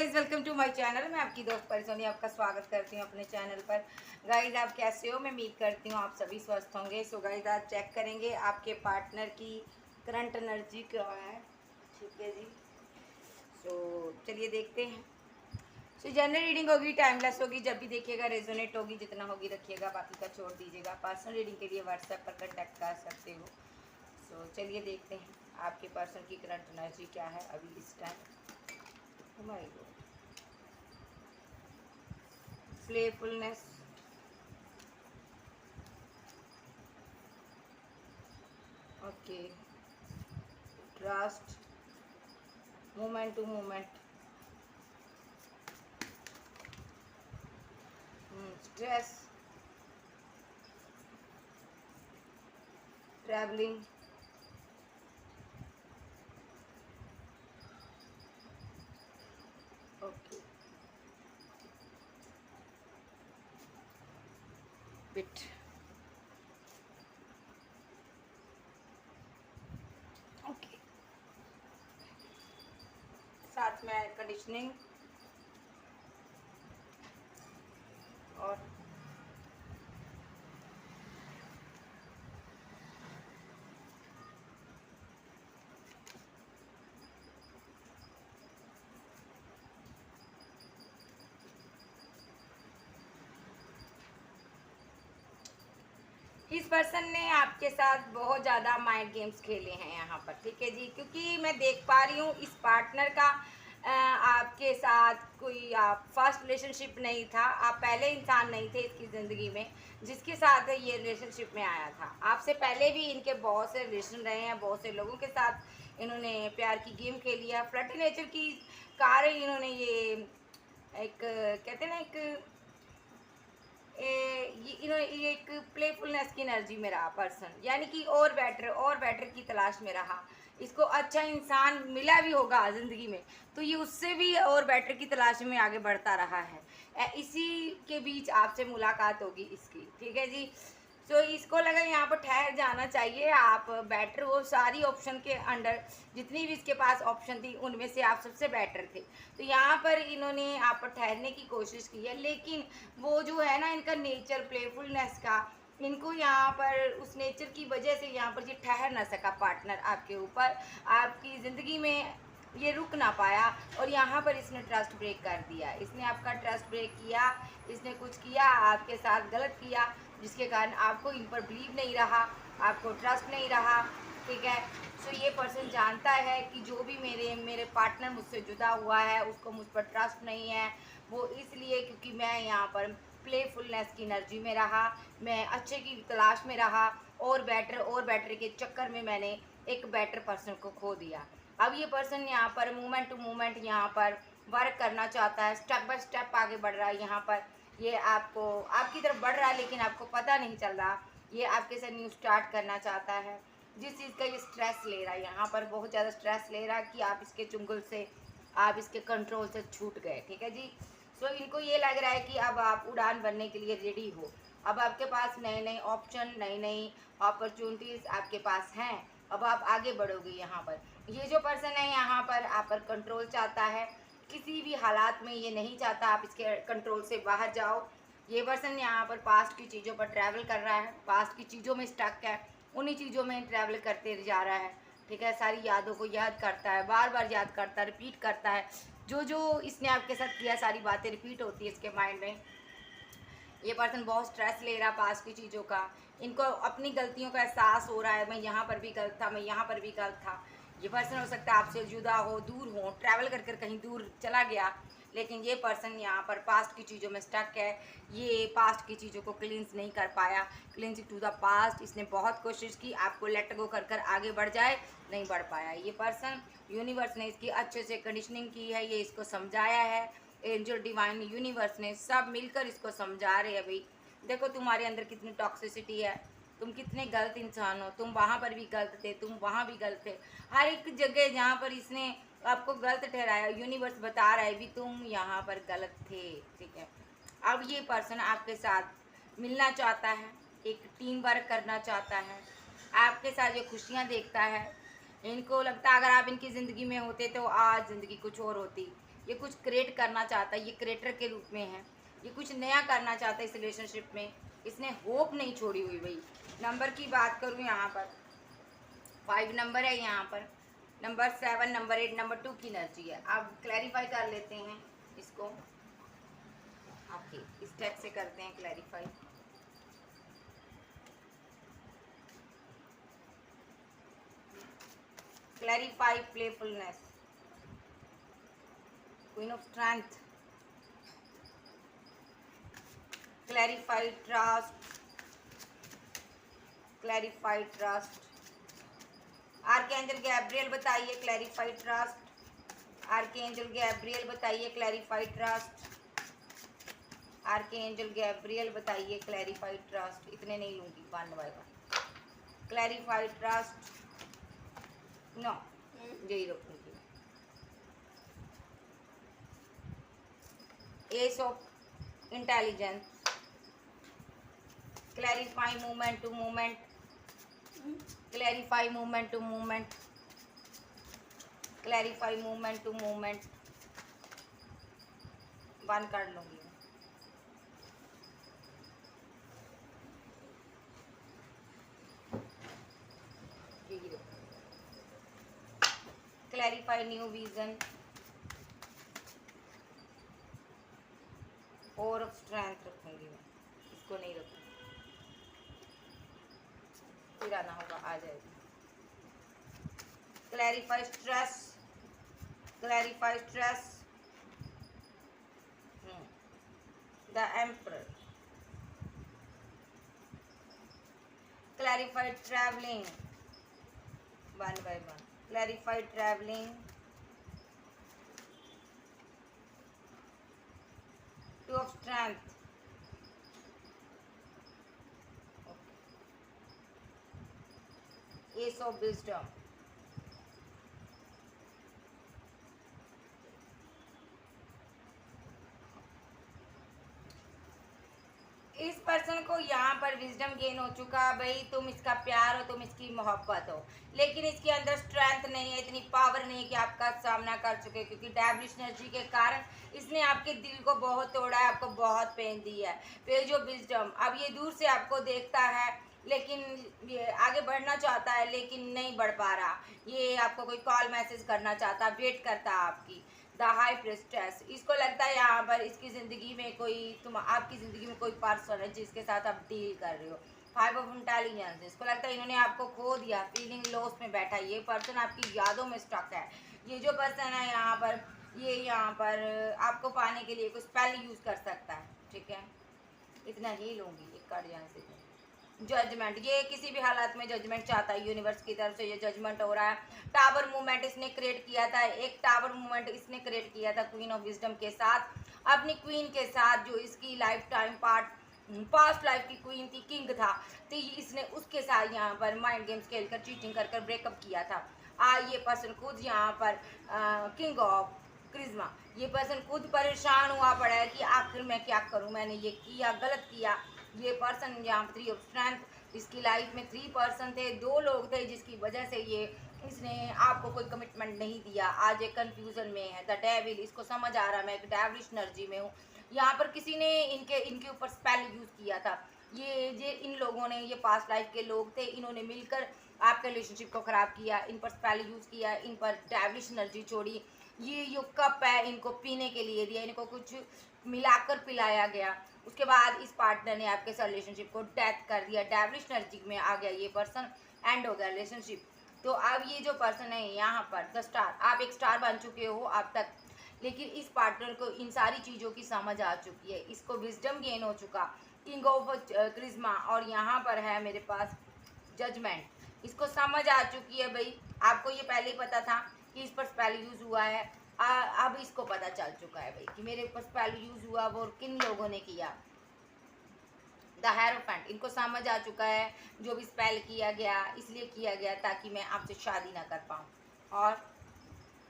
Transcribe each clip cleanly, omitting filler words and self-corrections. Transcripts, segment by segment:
Guys, welcome to my channel. मैं आपकी दोस्त परिसोनी आपका स्वागत करती हूँ अपने चैनल पर। गाइज, आप कैसे हो? मैं उम्मीद करती हूँ आप सभी स्वस्थ होंगे। सो गाइज, आज चेक करेंगे आपके पार्टनर की करंट एनर्जी क्या है। ठीक है जी। सो चलिए देखते हैं। सो जनरल रीडिंग होगी, टाइमलेस होगी। जब भी देखिएगा रेजोनेट होगी, जितना होगी रखिएगा, बाकी का छोड़ दीजिएगा। पर्सनल रीडिंग के लिए व्हाट्सएप पर कॉन्टैक्ट कर सकते हो। सो चलिए देखते हैं आपके पर्सन की करंट एनर्जी क्या है अभी इस time. My God, playfulness, okay, trust, moment to moment, stress, traveling, okay, bit, okay, साथ में कंडीशनिंग और इस पर्सन ने आपके साथ बहुत ज़्यादा माइंड गेम्स खेले हैं यहाँ पर। ठीक है जी, क्योंकि मैं देख पा रही हूँ इस पार्टनर का आपके साथ कोई आप फर्स्ट रिलेशनशिप नहीं था। आप पहले इंसान नहीं थे इसकी ज़िंदगी में जिसके साथ ये रिलेशनशिप में आया था। आपसे पहले भी इनके बहुत से रिलेशन रहे हैं, बहुत से लोगों के साथ इन्होंने प्यार की गेम खेली है। फ्लर्टी नेचर की कारण इन्होंने ये एक कहते हैं ना, एक ये एक प्लेफुलनेस की एनर्जी में रहा पर्सन, यानी कि और बेटर की तलाश में रहा। इसको अच्छा इंसान मिला भी होगा ज़िंदगी में, तो ये उससे भी और बेटर की तलाश में आगे बढ़ता रहा है। इसी के बीच आपसे मुलाकात होगी इसकी। ठीक है जी। सो इसको लगा यहाँ पर ठहर जाना चाहिए, आप बेटर हो। सारी ऑप्शन के अंडर जितनी भी इसके पास ऑप्शन थी उनमें से आप सबसे बेटर थे। तो यहाँ पर इन्होंने आप पर ठहरने की कोशिश की है, लेकिन वो जो है ना, इनका नेचर प्लेफुलनेस का, इनको यहाँ पर उस नेचर की वजह से यहाँ पर ये ठहर ना सका पार्टनर आपके ऊपर। आपकी ज़िंदगी में ये रुक ना पाया और यहाँ पर इसने ट्रस्ट ब्रेक कर दिया। इसने आपका ट्रस्ट ब्रेक किया, इसने कुछ किया आपके साथ गलत किया, जिसके कारण आपको इन पर बिलीव नहीं रहा, आपको ट्रस्ट नहीं रहा। ठीक है। सो ये पर्सन जानता है कि जो भी मेरे पार्टनर मुझसे जुदा हुआ है उसको मुझ पर ट्रस्ट नहीं है। वो इसलिए क्योंकि मैं यहाँ पर प्लेफुलनेस की एनर्जी में रहा, मैं अच्छे की तलाश में रहा, और बेटर के चक्कर में मैंने एक बेटर पर्सन को खो दिया। अब ये पर्सन यहाँ पर मोमेंट टू मोमेंट यहाँ पर वर्क करना चाहता है, स्टेप बाय स्टेप आगे बढ़ रहा है। यहाँ पर ये आपकी तरफ बढ़ रहा है, लेकिन आपको पता नहीं चल रहा। ये आपके साथ न्यू स्टार्ट करना चाहता है। जिस चीज़ का ये स्ट्रेस ले रहा है, यहाँ पर बहुत ज़्यादा स्ट्रेस ले रहा है कि आप इसके चुंगल से, आप इसके कंट्रोल से छूट गए। ठीक है जी। सो इनको ये लग रहा है कि अब आप उड़ान बनने के लिए रेडी हो। अब आपके पास नए नए ऑप्शन, नई नई अपॉर्चुनिटीज़ आपके पास हैं। अब आप आगे बढ़ोगे यहाँ पर। ये जो पर्सन है यहाँ पर आप पर कंट्रोल चाहता है। किसी भी हालात में ये नहीं चाहता आप इसके कंट्रोल से बाहर जाओ। ये पर्सन यहाँ पर पास्ट की चीज़ों पर ट्रैवल कर रहा है, पास्ट की चीज़ों में स्टक है, उन्हीं चीज़ों में ट्रैवल करते जा रहा है। ठीक है। सारी यादों को याद करता है, बार बार याद करता है, रिपीट करता है। जो जो इसने आपके साथ किया सारी बातें रिपीट होती है इसके माइंड में। ये पर्सन बहुत स्ट्रेस ले रहा पास की चीज़ों का। इनको अपनी गलतियों का एहसास हो रहा है, मैं यहाँ पर भी गलत था, मैं यहाँ पर भी गलत था। ये पर्सन हो सकता है आपसे जुदा हो, दूर हो, ट्रैवल कर कर कहीं दूर चला गया, लेकिन ये पर्सन यहाँ पर पास्ट की चीज़ों में स्टक है। ये पास्ट की चीज़ों को क्लींस नहीं कर पाया। क्लींस टू द पास्ट इसने बहुत कोशिश की आपको लेट गो कर कर आगे बढ़ जाए, नहीं बढ़ पाया। ये पर्सन, यूनिवर्स ने इसकी अच्छे से कंडीशनिंग की है, ये इसको समझाया है। एंजल डिवाइन यूनिवर्स ने सब मिलकर इसको समझा रहे हैं। भाई देखो तुम्हारे अंदर कितनी टॉक्सिसिटी है, तुम कितने गलत इंसान हो, तुम वहाँ पर भी गलत थे, तुम वहाँ भी गलत थे। हर एक जगह जहाँ पर इसने आपको गलत ठहराया, यूनिवर्स बता रहा है भी तुम यहाँ पर गलत थे। ठीक है। अब ये पर्सन आपके साथ मिलना चाहता है, एक टीम वर्क करना चाहता है, आपके साथ जो खुशियाँ देखता है। इनको लगता है अगर आप इनकी ज़िंदगी में होते तो आज ज़िंदगी कुछ और होती। ये कुछ क्रिएट करना चाहता है, ये क्रिएटर के रूप में है, ये कुछ नया करना चाहता है इस रिलेशनशिप में, इसने होप नहीं छोड़ी हुई भाई। नंबर की बात करूँ यहाँ पर 5 नंबर है, यहाँ पर नंबर 7, नंबर 8, नंबर 2 की एनर्जी है। आप क्लैरिफाई कर लेते हैं इसको, ओके इस टैग से करते हैं clarify. Clarify playfulness, queen of strength, clarify trust, clarify trust. Archangel Gabriel बताइए क्लैरिफाई ट्रस्ट, आर्कएंजल गैब्रियल बताइए क्लैरिफाई ट्रस्ट, आर्कएंजल गैब्रियल बताइए क्लैरिफाई ट्रस्ट। इतने नहीं लूंगी, 1 बाय 1। क्लैरिफाई ट्रस्ट, नो यही रखूंगी। Ace of intelligence, clarify movement to movement, clarify movement to movement, clarify movement to movement. 1 कर लूंगी। क्लैरिफाई न्यू विजन, और ऑफ स्ट्रेंथ रखूंगी मैं, इसको नहीं रखूंगी, फिर आना होगा, आ जाएगी। Clarify stress, clarify stress, the emperor, clarify travelling 1 bye 1, clarify travelling, 2 of strength, ace of wisdom, इस पर्सन को यहाँ पर विजडम गेन हो चुका भाई, तुम इसका प्यार हो, तुम इसकी मोहब्बत हो, लेकिन इसके अंदर स्ट्रेंथ नहीं है, इतनी पावर नहीं है कि आपका सामना कर चुके, क्योंकि डेविलिश एनर्जी के कारण इसने आपके दिल को बहुत तोड़ा है, आपको बहुत पेन दी है। फिर जो विजडम, अब ये दूर से आपको देखता है, लेकिन ये आगे बढ़ना चाहता है लेकिन नहीं बढ़ पा रहा, ये आपको कोई कॉल मैसेज करना चाहता, वेट करता है आपकी। द हाई प्रिस्टेस, इसको लगता है यहाँ पर इसकी ज़िंदगी में कोई आपकी ज़िंदगी में कोई पर्सन है जिसके साथ आप डील कर रहे हो। 5 ऑफ इंटेलिजेंस, इसको लगता है इन्होंने आपको खो दिया, फीलिंग लॉस में बैठा है, ये पर्सन आपकी यादों में स्टक है। ये जो पर्सन है यहाँ पर, ये यहाँ पर आपको पाने के लिए कुछ स्पेल यूज़ कर सकता है, ठीक है। इतना ही लूँगी, एक कार्ड यहाँ से। जजमेंट, ये किसी भी हालात में जजमेंट चाहता है, यूनिवर्स की तरफ से ये जजमेंट हो रहा है। टावर मूवमेंट इसने क्रिएट किया था, एक टावर मूवमेंट इसने क्रिएट किया था क्वीन ऑफ विजडम के साथ, अपनी क्वीन के साथ, जो इसकी लाइफ टाइम पास्ट लाइफ की क्वीन थी, किंग था, तो इसने उसके साथ यहाँ पर माइंड गेम्स खेलकर, चीटिंग कर कर ब्रेकअप किया था। ये पर्सन खुद यहाँ पर किंग ऑफ क्रिज्मा, ये पर्सन खुद परेशान हुआ पड़ा है कि आखिर मैं क्या करूँ, मैंने ये किया, गलत किया। ये पर्सन यहाँ 3 ऑफ स्ट्रेंथ, इसकी लाइफ में 3 पर्सन थे, 2 लोग थे जिसकी वजह से ये इसने आपको कोई कमिटमेंट नहीं दिया। आज एक कंफ्यूजन में है। द डेविल, इसको समझ आ रहा है मैं एक डेविलिश एनर्जी में हूँ। यहाँ पर किसी ने इनके ऊपर स्पेल यूज़ किया था। ये इन लोगों ने, ये पास्ट लाइफ के लोग थे, इन्होंने मिलकर आपके रिलेशनशिप को ख़राब किया, इन पर स्पेल यूज़ किया, इन पर डेविलिश एनर्जी छोड़ी। ये जो कप है इनको पीने के लिए दिया, इनको कुछ मिलाकर पिलाया गया, उसके बाद इस पार्टनर ने आपके रिलेशनशिप को डेथ कर दिया, डेविलिश एनर्जी में आ गया ये पर्सन, एंड हो गया रिलेशनशिप। तो अब ये जो पर्सन है यहाँ पर द स्टार, आप एक स्टार बन चुके हो अब तक, लेकिन इस पार्टनर को इन सारी चीज़ों की समझ आ चुकी है, इसको विजडम गेन हो चुका, किंग ऑफ क्रिज्मा, और यहाँ पर है मेरे पास जजमेंट। इसको समझ आ चुकी है भाई, आपको ये पहले ही पता था कि इस पर स्पेल यूज़ हुआ है। अब इसको पता चल चुका है भाई कि मेरे ऊपर स्पेल यूज़ हुआ वो किन लोगों ने किया। द हेरोफेंट, इनको समझ आ चुका है जो भी स्पेल किया गया इसलिए किया गया ताकि मैं आपसे शादी ना कर पाऊँ। और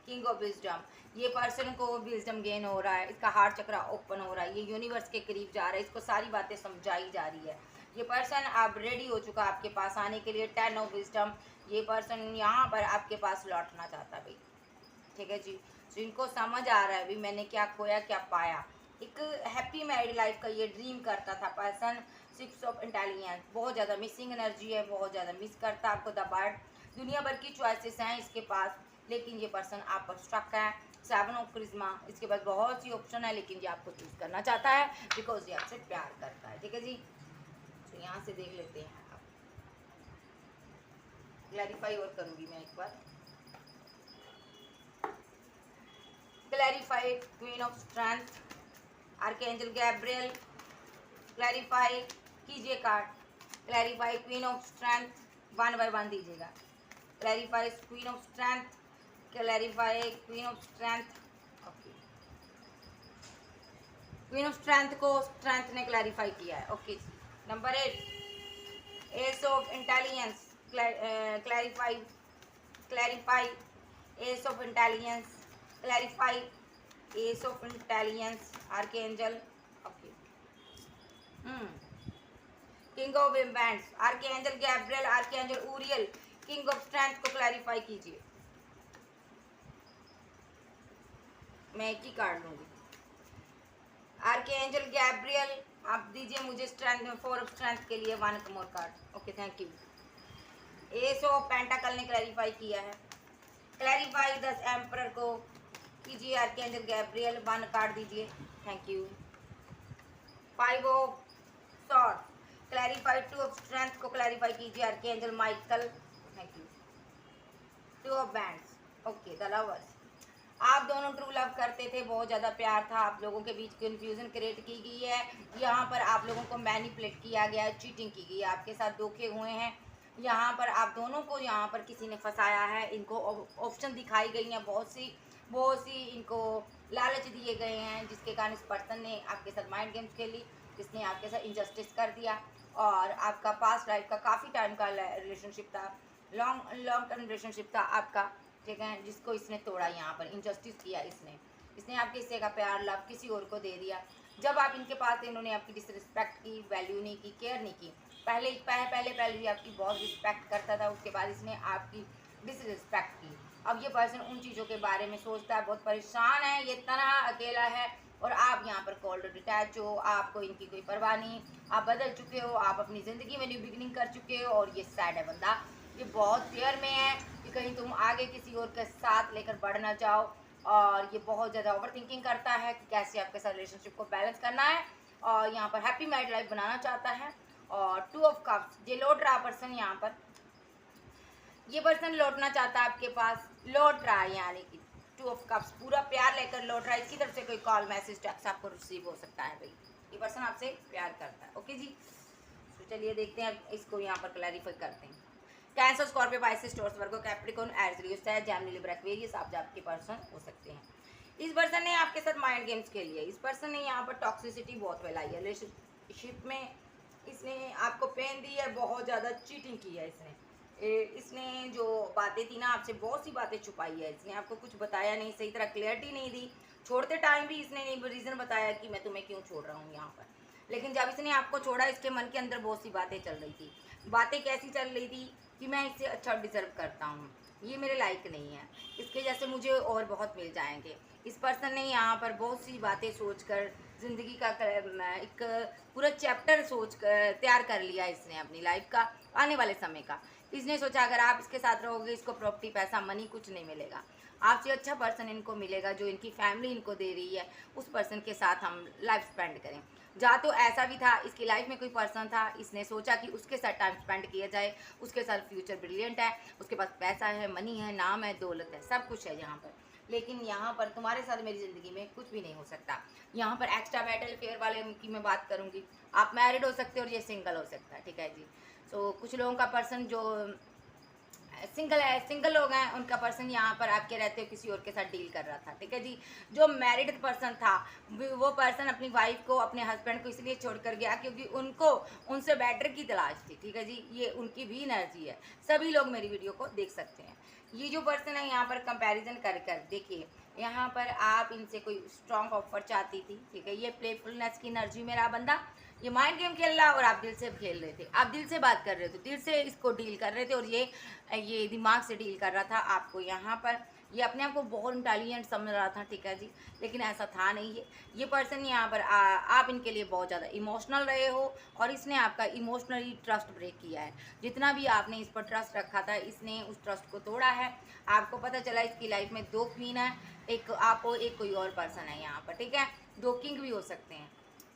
किंग ऑफ विजडम, ये पर्सन को विजडम गेन हो रहा है, इसका हार्ट चक्र ओपन हो रहा है, ये यूनिवर्स के करीब जा रहा है, इसको सारी बातें समझाई जा रही है। ये पर्सन अब रेडी हो चुका आपके पास आने के लिए। 10 ऑफ विजडम, ये पर्सन यहाँ पर आपके पास लौटना चाहता है भाई, ठीक है जी। तो इनको समझ आ रहा है भी मैंने क्या खोया क्या पाया। एक हैप्पी मैरिड लाइफ का ये ड्रीम करता था पर्सन। 6 ऑफ इंटेलिजेंस, बहुत ज़्यादा मिसिंग एनर्जी है, बहुत ज़्यादा मिस करता है आपको दबाड़। दुनिया भर की चॉइसेस हैं इसके पास, लेकिन ये पर्सन आप पर स्टक है। 7 ऑफ क्रिज्मा, इसके पास बहुत सी ऑप्शन है, लेकिन ये आपको चूज करना चाहता है बिकॉज ये आपसे प्यार करता है। ठीक है जी, तो यहाँ से देख लेते हैं। आप क्लैरिफाई और करूँगी मैं एक बार। Clarify queen of strength, archangel Gabriel, clarify कीजिए card. Clarify queen of strength, 1 bye 1 दीजिएगा। Clarify queen of strength, clarify queen of strength. Okay, queen of strength को स्ट्रेंथ ने क्लैरिफाई किया है। Okay, number 8 ace of intelligence, clarify clarify ace of intelligence, clarify ace of intelligence, archangel. Okay, king of wands, archangel Gabriel, archangel Uriel, king of strength को clarify कीजिए। मैं एक ही card लूंगी। Archangel Gabriel, आप दीजिए मुझे स्ट्रेंथ में 4 of strength के लिए 1 more card. Okay, thank you. Ace of pentacle ने क्लैरिफाई किया है। क्लैरिफाई 10 एम्परर को कीजिए आर्कएंजल गैब्रियल, 1 कार्ड दीजिए। Thank you. 5 of sword, clarify 2 of strength को क्लैरिफाई कीजिए archangel Michael. Thank you. 2 of wands. Okay, the lovers, आप दोनों ट्रू लव करते थे, बहुत ज़्यादा प्यार था, आप लोगों के बीच कन्फ्यूज़न क्रिएट की गई है। यहाँ पर आप लोगों को मैनिपुलेट किया गया है, चीटिंग की गई है, आपके साथ धोखे हुए हैं। यहाँ पर आप दोनों को यहाँ पर किसी ने फंसाया है। इनको ऑप्शन दिखाई गई हैं बहुत सी इनको लालच दिए गए हैं, जिसके कारण इस पर्सन ने आपके साथ माइंड गेम्स खेली, जिसने आपके साथ इनजस्टिस कर दिया। और आपका पास्ट लाइफ का काफ़ी टाइम का रिलेशनशिप था, लॉन्ग टर्म रिलेशनशिप था आपका, ठीक है, जिसको इसने तोड़ा। यहाँ पर इनजस्टिस किया इसने आपके हिस्से का प्यार लव किसी और को दे दिया। जब आप इनके पास थे, इन्होंने आपकी डिसरिस्पेक्ट की, वैल्यू नहीं की, केयर नहीं की। पहले भी आपकी बहुत रिस्पेक्ट करता था, उसके बाद इसने आपकी डिसरिस्पेक्ट की। अब ये पर्सन उन चीज़ों के बारे में सोचता है, बहुत परेशान है, ये तनहा अकेला है, और आप यहाँ पर कोल्ड डिटैच हो, आपको इनकी कोई परवाह नहीं, आप बदल चुके हो, आप अपनी ज़िंदगी में न्यू बिगिनिंग कर चुके हो। और ये सैड है बंदा, ये बहुत फेयर में है कि कहीं तुम आगे किसी और के साथ लेकर बढ़ ना जाओ। और ये बहुत ज़्यादा ओवर थिंकिंग करता है कि कैसे आपके साथ रिलेशनशिप को बैलेंस करना है, और यहाँ पर हैप्पी मैरिड लाइफ बनाना चाहता है। और 2 ऑफ कप्स, ये लौट रहा पर्सन, यहाँ पर ये पर्सन लौटना चाहता है आपके पास, लौट रहा है, यानी कि 2 ऑफ कप्स पूरा प्यार लेकर लौट रहा है। इसकी तरफ से कोई कॉल मैसेज टेक्स्ट आपको रिसीव हो सकता है। भाई ये पर्सन आपसे प्यार करता है। ओके जी, तो चलिए देखते हैं, इसको यहाँ पर क्लैरिफाई करते हैं। कैंसर, स्कॉर्पियो, पाइसेस, टॉरस, वर्गो, कैप्रिकॉर्न, एरीज, लियो, सैजिटेरियस, जेमिनी, लिब्रा, एक्वेरियस, आप आपके पर्सन हो सकते हैं। इस पर्सन ने आपके साथ माइंड गेम्स खेली है। इस पर्सन ने यहाँ पर टॉक्सिसिटी बहुत फैलाई है रिलेशनशिप में, इसने आपको पेन दी है, बहुत ज़्यादा चीटिंग की है इसने जो बातें थी ना, आपसे बहुत सी बातें छुपाई है। इसने आपको कुछ बताया नहीं, सही तरह क्लियरिटी नहीं दी। छोड़ते टाइम भी इसने नहीं रीज़न बताया कि मैं तुम्हें क्यों छोड़ रहा हूँ यहाँ पर। लेकिन जब इसने आपको छोड़ा, इसके मन के अंदर बहुत सी बातें चल रही थी। बातें कैसी चल रही थी कि मैं इससे अच्छा डिजर्व करता हूँ, ये मेरे लायक नहीं है, इसके जैसे मुझे और बहुत मिल जाएंगे। इस पर्सन ने यहाँ पर बहुत सी बातें सोचकर ज़िंदगी का एक पूरा चैप्टर सोच कर तैयार कर लिया इसने अपनी लाइफ का, आने वाले समय का। इसने सोचा अगर आप इसके साथ रहोगे, इसको प्रॉपर्टी, पैसा, मनी कुछ नहीं मिलेगा, आपसे अच्छा पर्सन इनको मिलेगा जो इनकी फैमिली इनको दे रही है, उस पर्सन के साथ हम लाइफ स्पेंड करें। जा तो ऐसा भी था, इसकी लाइफ में कोई पर्सन था, इसने सोचा कि उसके साथ टाइम स्पेंड किया जाए, उसके साथ फ्यूचर ब्रिलियंट है, उसके पास पैसा है, मनी है, नाम है, दौलत है, सब कुछ है यहाँ पर। लेकिन यहाँ पर तुम्हारे साथ मेरी ज़िंदगी में कुछ भी नहीं हो सकता। यहाँ पर एक्स्ट्रा मैरिटल अफेयर वाले की मैं बात करूँगी। आप मैरिड हो सकते हो और ये सिंगल हो सकता है, ठीक है जी। सो कुछ लोगों का पर्सन जो सिंगल लोग हैं, उनका पर्सन यहाँ पर आपके रहते हो किसी और के साथ डील कर रहा था, ठीक है जी। जो मैरिड पर्सन था, वो पर्सन अपनी वाइफ को, अपने हस्बैंड को इसलिए छोड़कर गया क्योंकि उनको उनसे बेटर की तलाश थी, ठीक है जी। ये उनकी भी एनर्जी है, सभी लोग मेरी वीडियो को देख सकते हैं। ये जो पर्सन है यहाँ पर कंपैरिजन कर देखिए, यहाँ पर आप इनसे कोई स्ट्रॉन्ग ऑफर चाहती थी, ठीक है। ये प्लेफुलनेस की एनर्जी में रहा बंदा, ये माइंड गेम खेल रहा और आप दिल से खेल रहे थे, आप दिल से बात कर रहे थे, दिल से इसको डील कर रहे थे, और ये दिमाग से डील कर रहा था आपको। यहाँ पर ये अपने आप को बहुत इंटेलिजेंट समझ रहा था, ठीक है जी, लेकिन ऐसा था नहीं। ये पर्सन यहाँ पर आप इनके लिए बहुत ज़्यादा इमोशनल रहे हो और इसने आपका इमोशनली ट्रस्ट ब्रेक किया है। जितना भी आपने इस पर ट्रस्ट रखा था, इसने उस ट्रस्ट को तोड़ा है। आपको पता चला इसकी लाइफ में 2 क्वीन है, एक आप हो, एक कोई और पर्सन है यहाँ पर, ठीक है, 2 किंग भी हो सकते हैं।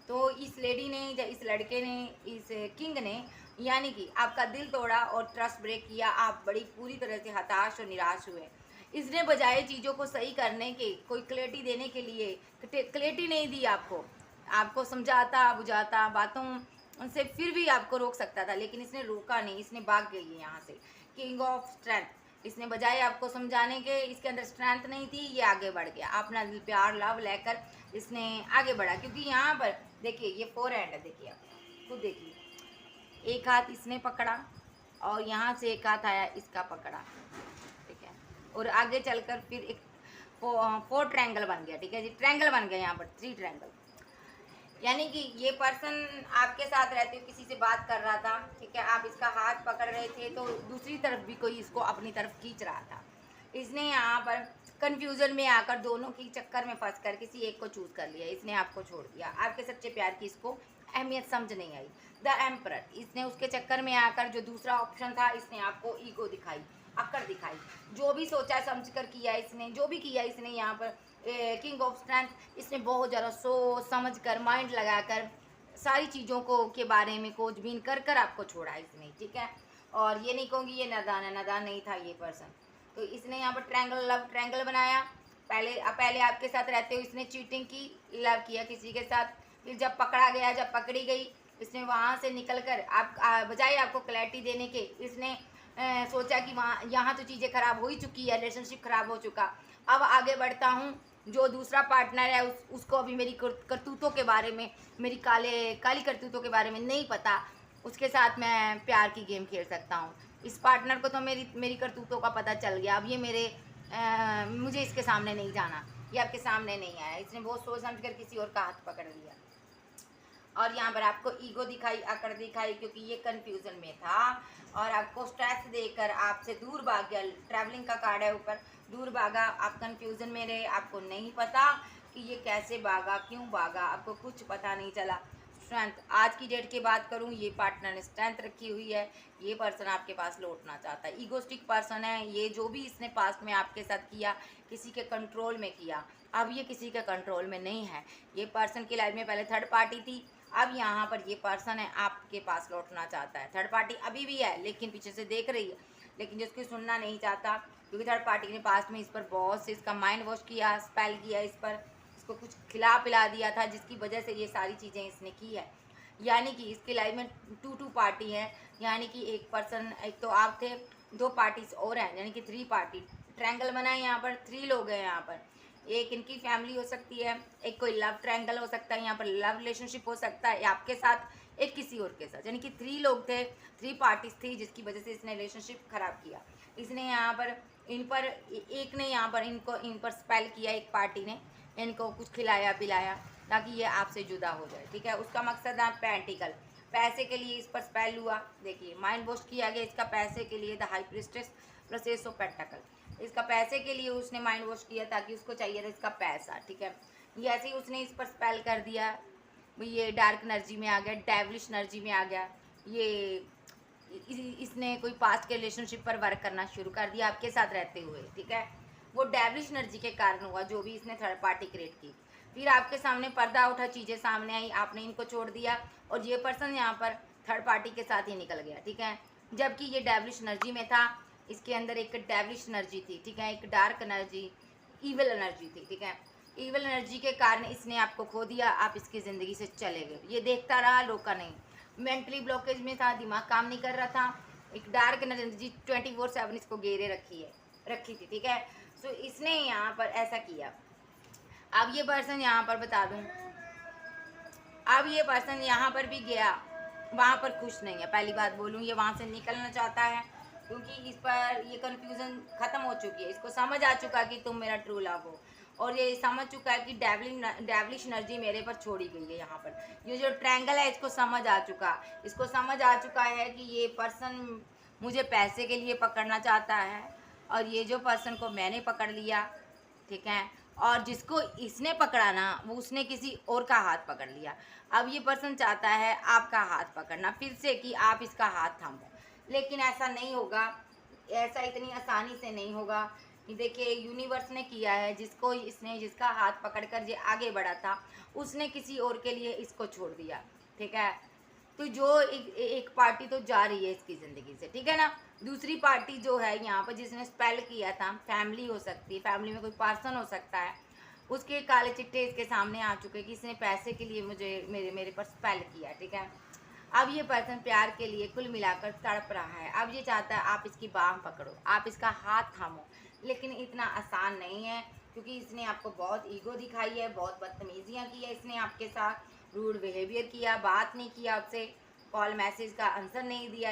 तो इस लेडी ने या इस लड़के ने, इस किंग ने यानी कि आपका दिल तोड़ा और ट्रस्ट ब्रेक किया। आप बड़ी पूरी तरह से हताश और निराश हुए। इसने बजाय चीज़ों को सही करने के, कोई क्लैरिटी देने के लिए क्लैरिटी नहीं दी आपको। आपको समझाता बुझाता बातों से फिर भी आपको रोक सकता था, लेकिन इसने रोका नहीं, इसने भाग गई है यहाँ से। किंग ऑफ स्ट्रेंथ, इसने बजाय आपको समझाने के, इसके अंदर स्ट्रेंथ नहीं थी, ये आगे बढ़ गया अपना प्यार लव लेकर, इसने आगे बढ़ा। क्योंकि यहाँ पर देखिए ये 4 हैंड है, देखिए आप खुद देखिए, एक हाथ इसने पकड़ा और यहाँ से एक हाथ आया इसका पकड़ा, ठीक है, और आगे चलकर फिर एक 4 ट्रायंगल बन गया, ठीक है जी, ट्रायंगल बन गया यहाँ पर 3 ट्रायंगल। यानी कि ये पर्सन आपके साथ रहते हुए किसी से बात कर रहा था, ठीक है, आप इसका हाथ पकड़ रहे थे तो दूसरी तरफ भी कोई इसको अपनी तरफ खींच रहा था। इसने यहाँ पर कंफ्यूजन में आकर दोनों की चक्कर में फंस कर किसी एक को चूज कर लिया, इसने आपको छोड़ दिया। आपके सच्चे प्यार की इसको अहमियत समझ नहीं आई। द एम्परर, इसने उसके चक्कर में आकर जो दूसरा ऑप्शन था, इसने आपको ईगो दिखाई, अक्कड़ दिखाई। जो भी सोचा समझ कर किया इसने, जो भी किया इसने यहाँ पर किंग ऑफ स्ट्रेंथ, इसने बहुत ज़्यादा सोच समझ कर, माइंड लगाकर सारी चीज़ों को के बारे में खोजबीन कर कर आपको छोड़ा इसने, ठीक है। और ये नहीं कहूँगी ये नादान है, नादान नहीं था ये पर्सन। तो इसने यहाँ पर ट्रायंगल लव ट्रायंगल बनाया। पहले आपके साथ रहते हुए इसने चीटिंग की, लव किया किसी के साथ। फिर जब पकड़ा गया, जब पकड़ी गई, इसने वहाँ से निकल कर बजाय आपको क्लैरिटी देने के, इसने सोचा कि वहाँ यहाँ तो चीज़ें ख़राब हो ही चुकी है, रिलेशनशिप ख़राब हो चुका, अब आगे बढ़ता हूँ। जो दूसरा पार्टनर है उसको अभी मेरी करतूतों के बारे में, मेरी काली करतूतों के बारे में नहीं पता, उसके साथ मैं प्यार की गेम खेल सकता हूँ। इस पार्टनर को तो मेरी करतूतों का पता चल गया, अब ये मुझे इसके सामने नहीं जाना, ये आपके सामने नहीं आया। इसने बहुत सोच समझ कर किसी और का हाथ पकड़ लिया और यहाँ पर आपको ईगो दिखाई, अकड़ दिखाई, क्योंकि ये कंफ्यूजन में था और आपको स्ट्रेस देकर आपसे दूर भाग गया। ट्रैवलिंग का कार्ड है ऊपर, दूर भागा, आप कंफ्यूजन में रहे, आपको नहीं पता कि ये कैसे भागा, क्यों भागा, आपको कुछ पता नहीं चला। स्ट्रेंथ, आज की डेट की बात करूँ, ये पार्टनर ने स्ट्रेंथ रखी हुई है, ये पर्सन आपके पास लौटना चाहता है। ईगोस्टिक पर्सन है ये, जो भी इसने पास्ट में आपके साथ किया, किसी के कंट्रोल में किया, अब ये किसी के कंट्रोल में नहीं है। ये पर्सन की लाइफ में पहले थर्ड पार्टी थी, अब यहाँ पर ये पर्सन है आपके पास लौटना चाहता है। थर्ड पार्टी अभी भी है लेकिन पीछे से देख रही है, लेकिन जिसको सुनना नहीं चाहता, क्योंकि थर्ड पार्टी ने पास्ट में इस पर बहुत से इसका माइंड वॉश किया, स्पेल किया इस पर, इसको कुछ खिला पिला दिया था, जिसकी वजह से ये सारी चीज़ें इसने की है। यानी कि इसकी लाइफ में 2 पार्टी है, यानी कि एक पर्सन, एक तो आप थे, 2 पार्टीज और हैं, यानी कि 3 पार्टी। ट्रायंगल बना है यहाँ पर, 3 लोग हैं यहाँ पर। एक इनकी फैमिली हो सकती है, एक कोई लव ट्रायंगल हो सकता है, यहाँ पर लव रिलेशनशिप हो सकता है आपके साथ, एक किसी और के साथ, यानी कि 3 लोग थे, 3 पार्टीज थी, जिसकी वजह से इसने रिलेशनशिप खराब किया। इसने यहाँ पर इन पर एक ने यहाँ पर इन पर स्पेल किया, एक पार्टी ने इनको कुछ खिलाया पिलाया ताकि ये आपसे जुदा हो जाए, ठीक है। उसका मकसद है पेंटिकल, पैसे के लिए इस पर स्पेल हुआ। देखिए माइंड वॉश किया गया इसका पैसे के लिए, the high priestess plus ace of pentacle, इसका पैसे के लिए उसने माइंड वॉश किया ताकि उसको चाहिए था इसका पैसा, ठीक है। ये ऐसे ही उसने इस पर स्पेल कर दिया, ये डार्क एनर्जी में आ गया, डेविलिश एनर्जी में आ गया। ये इसने कोई पास्ट के रिलेशनशिप पर वर्क करना शुरू कर दिया आपके साथ रहते हुए, ठीक है। वो डेविलिश एनर्जी के कारण हुआ जो भी इसने थर्ड पार्टी क्रिएट की। फिर आपके सामने पर्दा उठा, चीज़ें सामने आई, आपने इनको छोड़ दिया और ये पर्सन यहाँ पर थर्ड पार्टी के साथ ही निकल गया, ठीक है। जबकि ये डेविलिश एनर्जी में था, इसके अंदर एक डेविलिश एनर्जी थी, ठीक है, एक डार्क एनर्जी, ईविल एनर्जी थी, ठीक है। ईविल एनर्जी के कारण इसने आपको खो दिया, आप इसकी ज़िंदगी से चले गए। ये देखता रहा, रोका नहीं, मेंटली ब्लॉकेज में था, दिमाग काम नहीं कर रहा था। एक डार्क एनर्जी 24/7 इसको घेरे रखी थी, ठीक है। सो इसने यहाँ पर ऐसा किया। अब ये पर्सन यहाँ पर बता दूँ, अब ये पर्सन यहाँ पर भी गया, वहाँ पर खुश नहीं है। पहली बात बोलूँ, ये वहाँ से निकलना चाहता है क्योंकि इस पर ये कन्फ्यूज़न ख़त्म हो चुकी है। इसको समझ आ चुका कि तुम मेरा ट्रू लव हो, और ये समझ चुका है कि डेविलिश एनर्जी मेरे पर छोड़ी गई है। यहाँ पर ये जो ट्रायंगल है इसको समझ आ चुका है कि ये पर्सन मुझे पैसे के लिए पकड़ना चाहता है, और ये जो पर्सन को मैंने पकड़ लिया, ठीक है, और जिसको इसने पकड़ा ना वो उसने किसी और का हाथ पकड़ लिया। अब ये पर्सन चाहता है आपका हाथ पकड़ना फिर से कि आप इसका हाथ थामो, लेकिन ऐसा नहीं होगा, ऐसा इतनी आसानी से नहीं होगा। कि देखिए यूनिवर्स ने किया है, जिसको इसने जिसका हाथ पकड़कर ये आगे बढ़ा था उसने किसी और के लिए इसको छोड़ दिया, ठीक है। तो जो एक पार्टी तो जा रही है इसकी ज़िंदगी से, ठीक है ना। दूसरी पार्टी जो है यहाँ पर जिसने स्पेल किया था, फैमिली हो सकती है, फैमिली में कोई पर्सन हो सकता है, उसके काले चिट्टे इसके सामने आ चुके कि इसने पैसे के लिए मुझे मेरे मेरे पर स्पेल किया, ठीक है। अब ये पर्सन प्यार के लिए कुल मिलाकर तड़प रहा है। अब ये चाहता है आप इसकी बाह पकड़ो, आप इसका हाथ थामो, लेकिन इतना आसान नहीं है, क्योंकि इसने आपको बहुत ईगो दिखाई है, बहुत बदतमीजियाँ की है इसने आपके साथ, रूड बिहेवियर किया, बात नहीं किया आपसे, कॉल मैसेज का आंसर नहीं दिया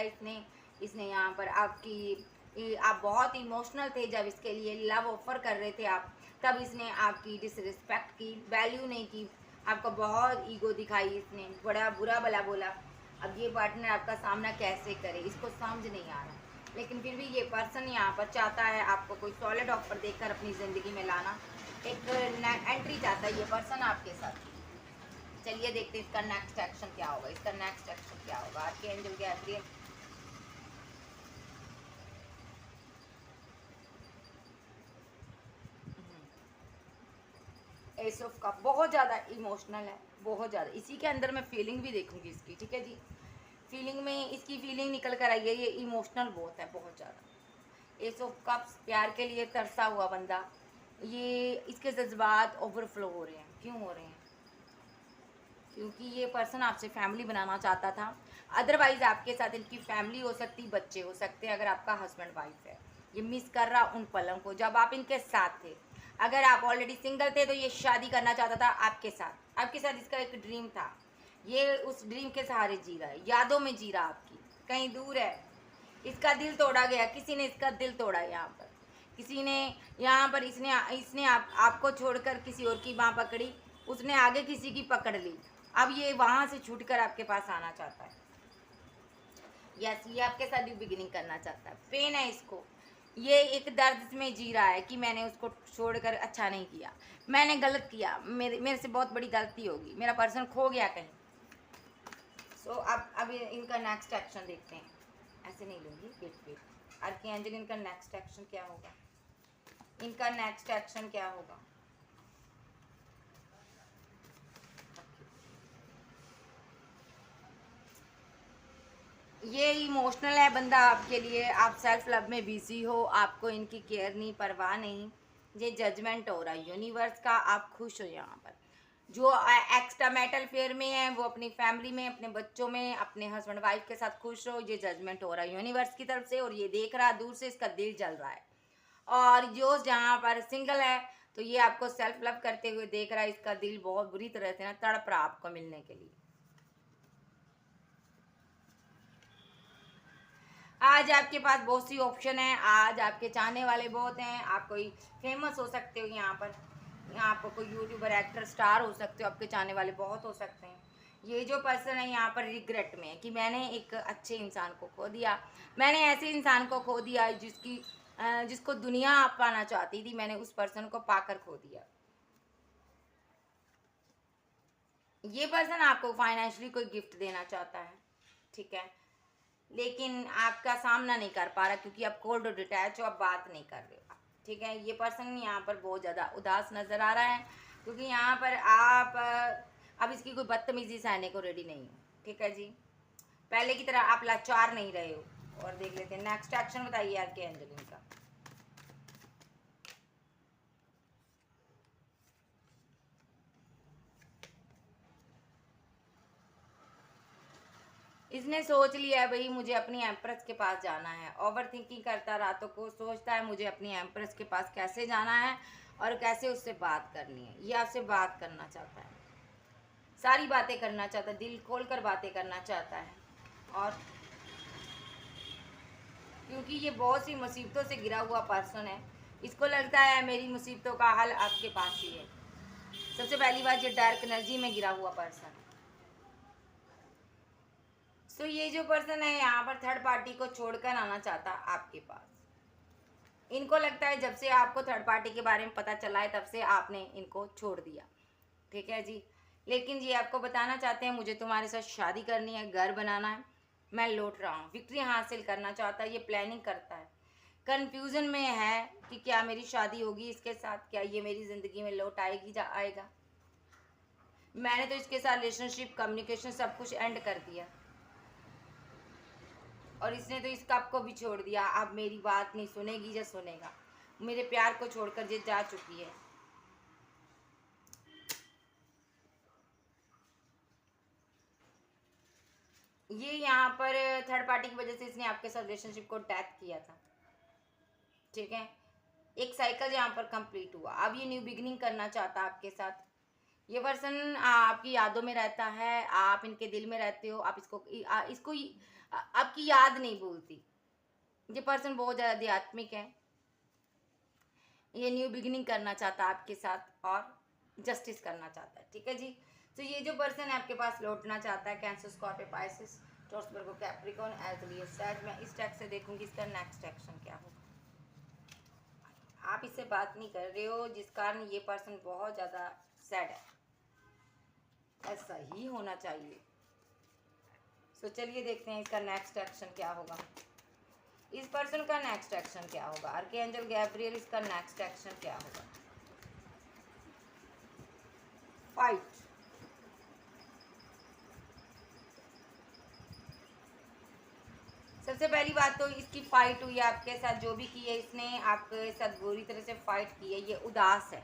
इसने यहाँ पर आप बहुत इमोशनल थे जब इसके लिए लव ऑफर कर रहे थे आप, तब इसने आपकी डिसरिस्पेक्ट की, वैल्यू नहीं की, आपको बहुत ईगो दिखाई इसने, बड़ा बुरा भला बोला। अब ये पार्टनर आपका सामना कैसे करे इसको समझ नहीं आ रहा, लेकिन फिर भी ये पर्सन यहाँ पर चाहता है आपको कोई सॉलिड ऑफर देकर अपनी ज़िंदगी में लाना, एक एंट्री चाहता है ये पर्सन आपके साथ। चलिए देखते हैं इसका नेक्स्ट एक्शन क्या होगा, इसका नेक्स्ट एक्शन क्या होगा। आपके angel Gabriel, S of cup बहुत ज़्यादा इमोशनल है, बहुत ज़्यादा, इसी के अंदर मैं फीलिंग भी देखूंगी इसकी, ठीक है जी। फीलिंग में इसकी फीलिंग निकल कर आई है, ये इमोशनल बहुत है, बहुत ज़्यादा। एस ऑफ कप्स प्यार के लिए तरसा हुआ बंदा, ये इसके जज्बात ओवरफ्लो हो रहे हैं। क्यों हो रहे हैं? क्योंकि ये पर्सन आपसे फैमिली बनाना चाहता था, अदरवाइज आपके साथ इनकी फैमिली हो सकती, बच्चे हो सकते हैं, अगर आपका हस्बैंड वाइफ है। ये मिस कर रहा उन पलों को जब आप इनके साथ थे। अगर आप ऑलरेडी सिंगल थे तो ये शादी करना चाहता था आपके साथ इसका एक ड्रीम था, ये उस ड्रीम के सहारे जी रहा है, यादों में जी रहा आपकी, कहीं दूर है। इसका दिल तोड़ा गया, किसी ने इसका दिल तोड़ा यहाँ पर, किसी ने यहाँ पर इसने आपको छोड़कर किसी और की बाँह पकड़ी, उसने आगे किसी की पकड़ ली। अब ये वहाँ से छूटकर आपके पास आना चाहता है। यस, ये आपके साथ भी बिगिनिंग करना चाहता है। पेन है इसको, ये एक दर्द में जी रहा है कि मैंने उसको छोड़कर अच्छा नहीं किया, मैंने गलत किया, मेरे से बहुत बड़ी गलती होगी, मेरा पर्सन खो गया कहीं। सो अब इनका नेक्स्ट एक्शन देखते हैं। ऐसे नहीं लूँगी, वेट आर्कएंजल, इनका नेक्स्ट एक्शन क्या होगा, इनका नेक्स्ट एक्शन क्या होगा। ये इमोशनल है बंदा आपके लिए, आप सेल्फ लव में बिजी हो, आपको इनकी केयर नहीं, परवाह नहीं। ये जजमेंट हो रहा है यूनिवर्स का, आप खुश हो यहाँ पर। जो एक्स्ट्रा मैटल फेयर में है वो अपनी फैमिली में, अपने बच्चों में, अपने हस्बैंड वाइफ के साथ खुश हो, ये जजमेंट हो रहा है यूनिवर्स की तरफ से, और ये देख रहा है दूर से, इसका दिल जल रहा है। और जो जहाँ पर सिंगल है तो ये आपको सेल्फ लव करते हुए देख रहा है, इसका दिल बहुत बुरी तरह से ना तड़प रहा आपको मिलने के लिए। आज आपके पास बहुत सी ऑप्शन है, आज आपके चाहने वाले बहुत हैं, आप कोई फेमस हो सकते हो यहाँ पर, यहाँ पर कोई यूट्यूबर, एक्टर, स्टार हो सकते हो, आपके चाहने वाले बहुत हो सकते हैं। ये जो पर्सन है यहाँ पर रिग्रेट में है कि मैंने एक अच्छे इंसान को खो दिया, मैंने ऐसे इंसान को खो दिया जिसको दुनिया पाना चाहती थी, मैंने उस पर्सन को पाकर खो दिया। ये पर्सन आपको फाइनेंशियली कोई गिफ्ट देना चाहता है, ठीक है, लेकिन आपका सामना नहीं कर पा रहा क्योंकि आप कोल्ड और डिटैच हो, आप बात नहीं कर रहे हो, ठीक है। ये पर्सन यहाँ पर बहुत ज़्यादा उदास नज़र आ रहा है, क्योंकि यहाँ पर आप अब इसकी कोई बदतमीजी सहने को रेडी नहीं हो, ठीक है जी। पहले की तरह आप लाचार नहीं रहे हो। और देख लेते हैं नेक्स्ट एक्शन, बताइए यार के एंजलिन का। इसने सोच लिया है भाई मुझे अपनी एम्प्रेस के पास जाना है, ओवर थिंकिंग करता रातों को, सोचता है मुझे अपनी एम्प्रेस के पास कैसे जाना है और कैसे उससे बात करनी है। ये आपसे बात करना चाहता है, सारी बातें करना चाहता है, दिल खोल कर बातें करना चाहता है। और क्योंकि ये बहुत सी मुसीबतों से घिरा हुआ पर्सन है, इसको लगता है मेरी मुसीबतों का हल आपके पास ही है। सबसे पहली बात, ये डार्क एनर्जी में घिरा हुआ पर्सन है। सो ये जो पर्सन है यहाँ पर थर्ड पार्टी को छोड़कर आना चाहता आपके पास। इनको लगता है जब से आपको थर्ड पार्टी के बारे में पता चला है तब से आपने इनको छोड़ दिया, ठीक है जी। लेकिन ये आपको बताना चाहते हैं मुझे तुम्हारे साथ शादी करनी है, घर बनाना है, मैं लौट रहा हूँ, विक्ट्री हासिल करना चाहता है, ये प्लानिंग करता है, कन्फ्यूज़न में है कि क्या मेरी शादी होगी इसके साथ, क्या ये मेरी ज़िंदगी में लौट आएगी या आएगा। मैंने तो इसके साथ रिलेशनशिप, कम्युनिकेशन सब कुछ एंड कर दिया और इसने तो इस कप को भी छोड़ दिया। अब मेरी बात नहीं सुनेगी या सुनेगा, मेरे प्यार को छोड़कर ये जा चुकी है। ये यहाँ पर थर्ड पार्टी की वजह से इसने आपके साथ रिलेशनशिप को डेथ किया था, ठीक है। एक साइकिल यहाँ पर कंप्लीट हुआ, अब ये न्यू बिगिनिंग करना चाहता है आपके साथ। ये पर्सन आपकी यादों में रहता है, आप इनके दिल में रहते हो, आप इसको आपकी याद नहीं भूलती। ये पर्सन बहुत ज़्यादा आध्यात्मिक है, ये न्यू बिगिनिंग करना चाहता है आपके साथ और जस्टिस करना चाहता है, ठीक है जी। तो ये जो पर्सन है आपके पास लौटना चाहता है, कैंसर, स्कॉर्पियो, पाइसेस, टॉरस, वर्गो, कैप्रिकॉर्न, एज सैज। मैं इस टैग से देखूंगी इसका नेक्स्ट एक्शन क्या होगा। आप इससे बात नहीं कर रहे हो जिस कारण ये पर्सन बहुत ज़्यादा सैड है, ऐसा ही होना चाहिए। सो चलिए देखते हैं इसका नेक्स्ट एक्शन क्या होगा, इस पर्सन का नेक्स्ट एक्शन क्या होगा। आर्कएंजल गैब्रियल, इसका नेक्स्ट एक्शन क्या होगा। फाइट, सबसे पहली बात तो इसकी फाइट हुई है आपके साथ, जो भी की है इसने आपके साथ बुरी तरह से फाइट की है। ये उदास है,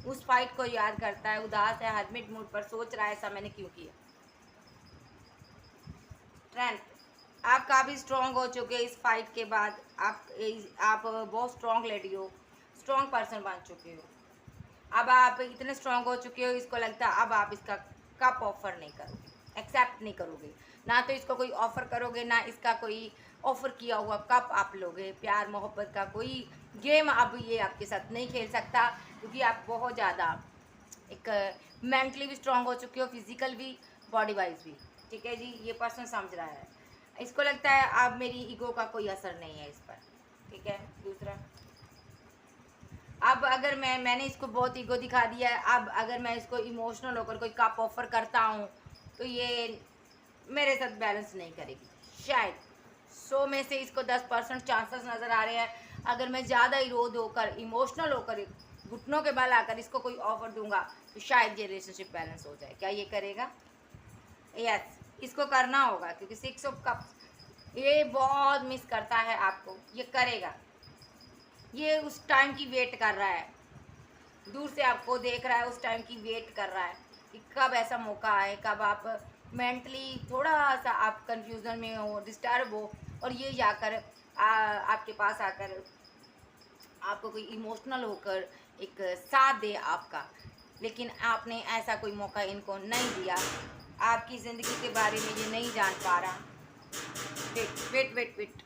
उस फाइट को याद करता है, उदास है, हरमिट मूड पर, सोच रहा है ऐसा मैंने क्यों किया। स्ट्रेंथ, आप काफ़ी स्ट्रॉन्ग हो चुके हैं इस फाइट के बाद। आप बहुत स्ट्रॉन्ग लेडी हो, स्ट्रॉन्ग पर्सन बन चुके हो। अब आप इतने स्ट्रॉन्ग हो चुके हो, इसको लगता है अब आप इसका कप ऑफर नहीं करोगे, एक्सेप्ट नहीं करोगे, ना तो इसको कोई ऑफर करोगे, ना इसका कोई ऑफर किया हुआ कप आप लोगे। प्यार मोहब्बत का कोई गेम अब ये आपके साथ नहीं खेल सकता, क्योंकि आप बहुत ज़्यादा एक मेंटली भी स्ट्रॉन्ग हो चुके हो, फिजिकल भी, बॉडी वाइज भी, ठीक है जी। ये पर्सन समझ रहा है, इसको लगता है अब मेरी ईगो का कोई असर नहीं है इस पर, ठीक है। दूसरा, अब अगर मैंने इसको बहुत ईगो दिखा दिया है, अब अगर मैं इसको इमोशनल होकर कोई कप ऑफर करता हूँ तो ये मेरे साथ बैलेंस नहीं करेगी। शायद 100 में से इसको 10% चांसेस नज़र आ रहे हैं, अगर मैं ज़्यादा इरोद होकर, इमोशनल होकर, घुटनों के बल आकर इसको कोई ऑफर दूंगा तो शायद ये रिलेशनशिप बैलेंस हो जाए। क्या ये करेगा? यस, इसको करना होगा, क्योंकि 6 ऑफ कप्स ये बहुत मिस करता है आपको, ये करेगा। ये उस टाइम की वेट कर रहा है, दूर से आपको देख रहा है, उस टाइम की वेट कर रहा है कि कब ऐसा मौका आए, कब आप मेंटली थोड़ा सा आप कंफ्यूजन में हो, डिस्टर्ब हो, और ये जाकर आपके पास आकर आपको कोई इमोशनल होकर एक साथ दे आपका। लेकिन आपने ऐसा कोई मौका इनको नहीं दिया, आपकी ज़िंदगी के बारे में ये नहीं जान पा रहा। Wait wait wait wait,